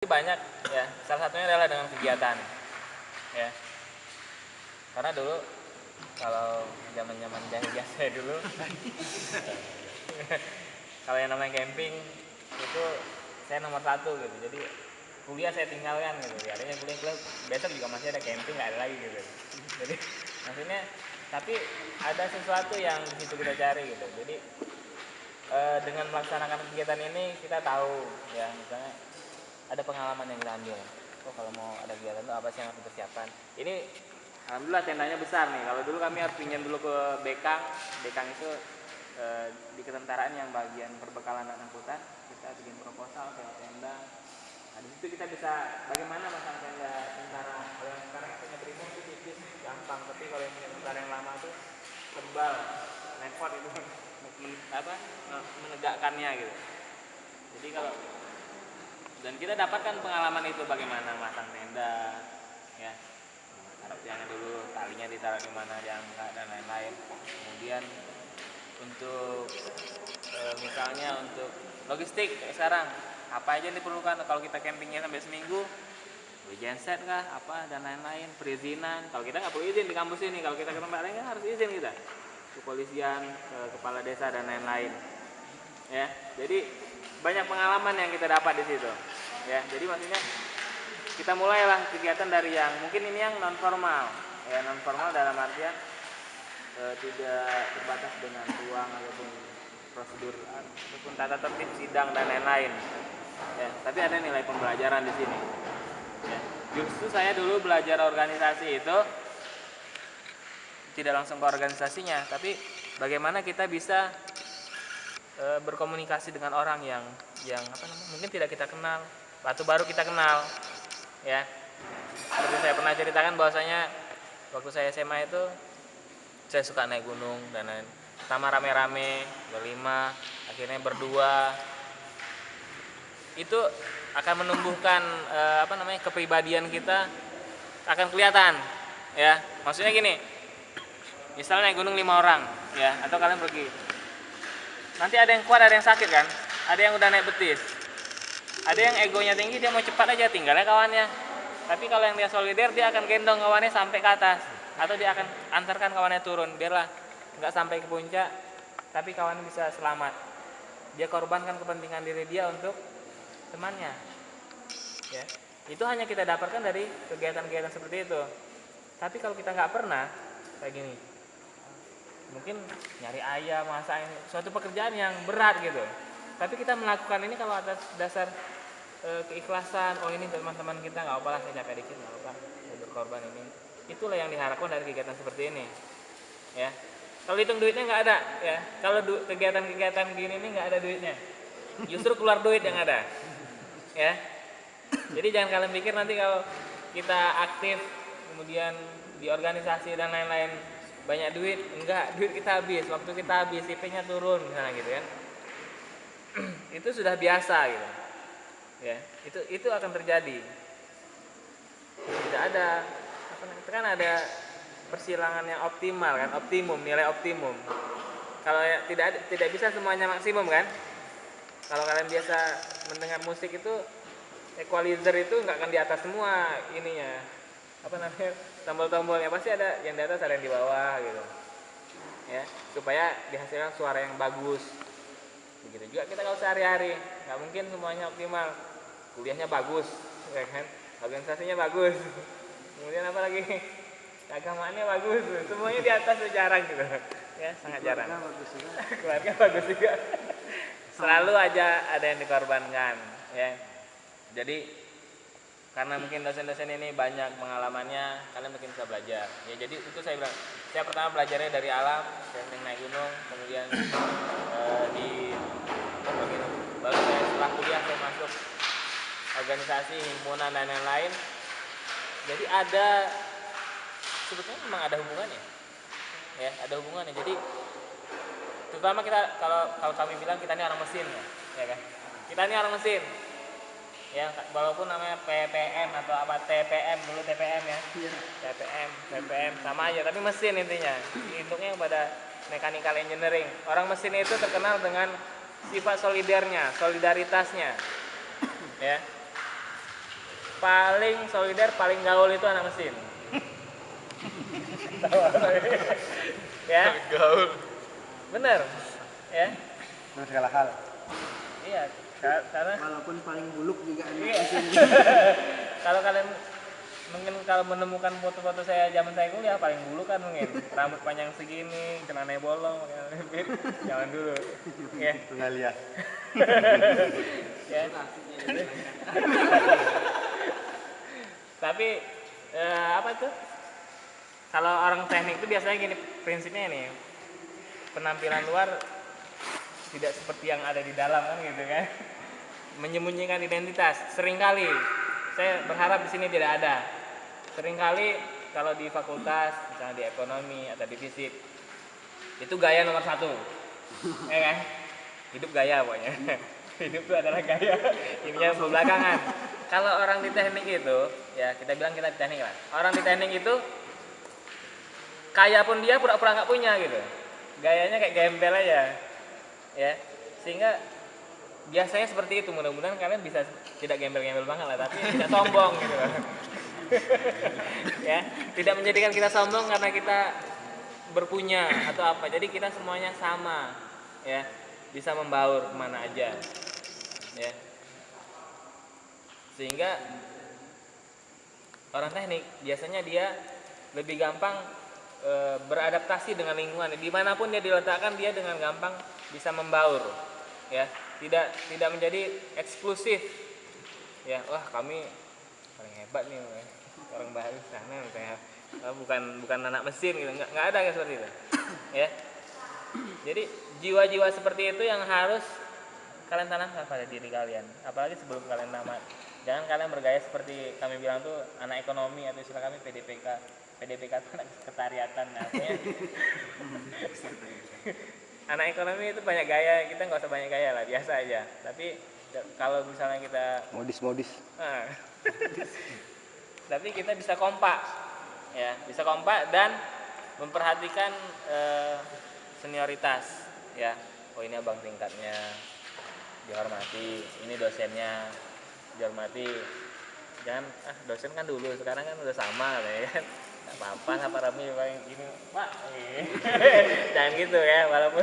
Banyak ya, salah satunya adalah dengan kegiatan ya, karena dulu kalau zaman jahiliyah saya dulu kalau yang namanya camping itu saya nomor satu gitu. Jadi kuliah saya tinggalkan gitu ya, artinya kuliah besok juga masih ada camping, nggak ada lagi gitu. Jadi maksudnya tapi ada sesuatu yang di situ kita cari gitu. Jadi dengan melaksanakan kegiatan ini kita tahu ya, misalnya ada pengalaman yang kita ambil. Oh, kalau mau ada kegiatan itu apa sih yang harus dipersiapkan? Ini alhamdulillah tendanya besar nih. Kalau dulu kami harus pinjam dulu ke Bekang. Bekang itu di ketentaraan yang bagian perbekalan dan angkutan. Kita bikin proposal sewa tenda. Nah, di situ kita bisa bagaimana masang tenda tentara. Kalau yang sekarang punya Brimob itu tipis, gampang. Tapi kalau yang punya tentara yang lama itu tebal, repot itu menegakkannya gitu. Jadi kalau dan kita dapatkan pengalaman itu bagaimana masang tenda ya, taruh tiangnya dulu, talinya ditaruh di mana, diangkat dan lain-lain. Kemudian untuk misalnya untuk logistik kayak sekarang apa aja yang diperlukan kalau kita campingnya sampai seminggu, genset kah apa dan lain-lain, perizinan. Kalau kita nggak perlu izin di kampus ini, kalau kita ke tempat lain kan harus izin kita, kepolisian, ke kepala desa dan lain-lain ya. Jadi banyak pengalaman yang kita dapat di situ ya. Jadi maksudnya kita mulailah kegiatan dari yang mungkin ini yang non formal ya, non formal dalam artian tidak terbatas dengan ruang ataupun prosedur ataupun tata tertib sidang dan lain-lain ya, tapi ada nilai pembelajaran di sini ya. Justru saya dulu belajar organisasi itu tidak langsung ke organisasinya, tapi bagaimana kita bisa berkomunikasi dengan orang yang mungkin tidak kita kenal atau baru kita kenal ya. Seperti saya pernah ceritakan bahwasanya waktu saya SMA itu saya suka naik gunung dan lain. Pertama rame-rame berlima, akhirnya berdua. Itu akan menumbuhkan kepribadian kita akan kelihatan ya. Maksudnya gini, misalnya naik gunung 5 orang ya, atau kalian pergi, nanti ada yang kuat, ada yang sakit kan, ada yang udah naik betis, ada yang egonya tinggi, dia mau cepat aja tinggalnya kawannya. Tapi kalau yang dia solider, dia akan gendong kawannya sampai ke atas, atau dia akan antarkan kawannya turun, biarlah nggak sampai ke puncak tapi kawannya bisa selamat. Dia korbankan kepentingan diri dia untuk temannya ya. Itu hanya kita dapatkan dari kegiatan-kegiatan seperti itu. Tapi kalau kita nggak pernah kayak gini, mungkin nyari ayam, masak, suatu pekerjaan yang berat gitu. Tapi kita melakukan ini kalau atas dasar keikhlasan, oh ini teman-teman kita, nggak apa-apa lah saya capek dikit, nggak apa-apa saya berkorban ini. Itulah yang diharapkan dari kegiatan seperti ini ya. Kalau hitung duitnya nggak ada ya. Kalau kegiatan-kegiatan gini ini nggak ada duitnya, justru keluar duit yang ada ya. Jadi jangan kalian pikir nanti kalau kita aktif kemudian di organisasi dan lain-lain banyak duit. Enggak, duit kita habis, waktu kita habis, IP-nya turun misalnya gitu kan. Itu sudah biasa gitu ya. Itu akan terjadi. Tidak ada kan ada persilangan yang optimal kan, optimum, nilai optimum. Kalau tidak bisa semuanya maksimum kan. Kalau kalian biasa mendengar musik itu equalizer itu nggak akan di atas semua ininya, tombol-tombolnya pasti ada yang di atas, ada yang di bawah gitu ya, supaya dihasilkan suara yang bagus. Begitu juga kita kalau sehari-hari, nggak mungkin semuanya optimal. Kuliahnya bagus ya kan, organisasinya bagus, kemudian apa lagi, agamaannya bagus, semuanya di atas itu jarang gitu ya, sangat jarang. Keluarga bagus juga selalu aja ada yang dikorbankan ya. Jadi karena mungkin dosen-dosen ini banyak pengalamannya, kalian mungkin bisa belajar ya. Jadi itu saya bilang, saya pertama belajarnya dari alam, saya sering naik gunung, kemudian baru saya setelah kuliah saya masuk organisasi, himpunan dan lain-lain. Jadi ada, sebetulnya memang ada hubungannya ya, ada hubungannya. Jadi terutama kita kalau kami bilang kita ini orang mesin ya kan, kita ini orang mesin ya, walaupun namanya PPM atau apa TPM dulu, TPM ya, TPM sama aja, tapi mesin intinya, hitungnya pada mechanical engineering. Orang mesin itu terkenal dengan sifat solidernya, solidaritasnya ya. paling solider, paling gaul itu anak mesin. Ya, Gaul. bener, ya. Dalam segala hal. Iya, karena Walaupun paling buluk juga anak iya. mesin. Kalau kalian mungkin kalau menemukan foto-foto saya zaman saya kuliah paling dulu kan mungkin rambut panjang segini, celananya bolong, zaman dulu. Ya. Nggak lihat. Ya. Tapi apa tuh? Kalau orang teknik itu biasanya gini prinsipnya nih, penampilan luar tidak seperti yang ada di dalam kan gitu kan, menyembunyikan identitas. Seringkali saya berharap di sini tidak ada. Seringkali kalau di fakultas, misalnya di ekonomi atau di fisik, itu gaya nomor 1, ya kan? Hidup gaya pokoknya. Hidup itu adalah gaya. Ininya belakangan. Kalau orang di teknik itu, ya kita bilang kita di teknik lah. Orang di teknik itu kaya pun dia pura-pura nggak punya gitu. Gayanya kayak gembel aja, ya. Sehingga biasanya seperti itu. Mudah-mudahan kalian bisa tidak gembel-gembel banget lah, tapi tidak sombong gitu. Ya, tidak menjadikan kita sombong karena kita berpunya atau apa. Jadi kita semuanya sama, ya, bisa membaur kemana aja, ya. Sehingga orang teknik biasanya dia lebih gampang beradaptasi dengan lingkungan. Dimanapun dia diletakkan, dia dengan gampang bisa membaur, ya. Tidak menjadi eksklusif, ya. Wah, kami paling hebat nih, orang baru sana misalnya, bukan anak mesin gitu. Nggak ada kayak seperti itu, ya. Jadi jiwa-jiwa seperti itu yang harus kalian tanamkan pada diri kalian, apalagi sebelum kalian tamat. Jangan kalian bergaya seperti kami bilang tuh anak ekonomi atau istilah kami PDPK. PDPK itu anak sekretariatan, artinya anak ekonomi itu banyak gaya, kita nggak usah banyak gaya lah, biasa aja. Tapi kalau misalnya kita Modis. tapi kita bisa kompak, ya, bisa kompak dan memperhatikan senioritas, ya. Oh, ini abang tingkatnya dihormati, ini dosennya dihormati. Jangan dosen kan dulu, sekarang kan udah sama ya kan. Nggak apa-apa, apa Rami paling gini, Pak. Jangan gitu ya, walaupun